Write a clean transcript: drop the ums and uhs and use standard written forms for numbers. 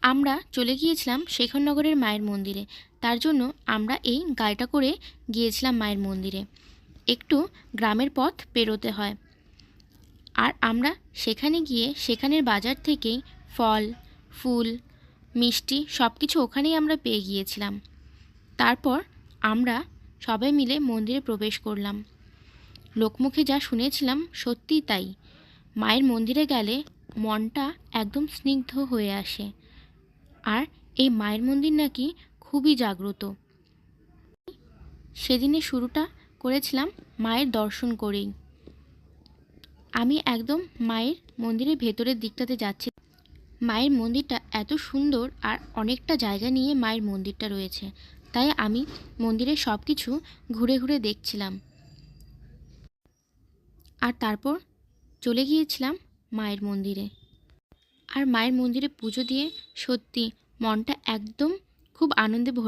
আমরা চলে গিয়েছিলাম শেখরনগরের মায়ের মন্দিরে। তার জন্য আমরা এই গাড়িটা করে গিয়েছিলাম মায়ের মন্দিরে। একটু গ্রামের পথ পেরোতে হয়। আর আমরা সেখানে গিয়ে সেখানের বাজার থেকেই ফল, ফুল, মিষ্টি সব কিছু ওখানেই আমরা পেয়ে গিয়েছিলাম। তারপর আমরা সবাই মিলে মন্দিরে প্রবেশ করলাম। লোকমুখে যা শুনেছিলাম সত্যিই তাই। মায়ের মন্দিরে গেলে মনটা একদম স্নিগ্ধ হয়ে আসে। আর এই মায়ের মন্দির নাকি খুবই জাগ্রত। সেদিনের শুরুটা করেছিলাম মায়ের দর্শন করেই। আমি একদম মায়ের মন্দিরের ভেতরের দিকটাতে যাচ্ছি। মায়ের মন্দিরটা এত সুন্দর আর অনেকটা জায়গা নিয়ে মায়ের মন্দিরটা রয়েছে, তাই আমি মন্দিরের সব কিছু ঘুরে ঘুরে দেখছিলাম। আর তারপর চলে গিয়েছিলাম মায়ের মন্দিরে। আর মায়ের মন্দিরে পুজো দিয়ে সত্যি মনটা একদম খুব আনন্দে ভরে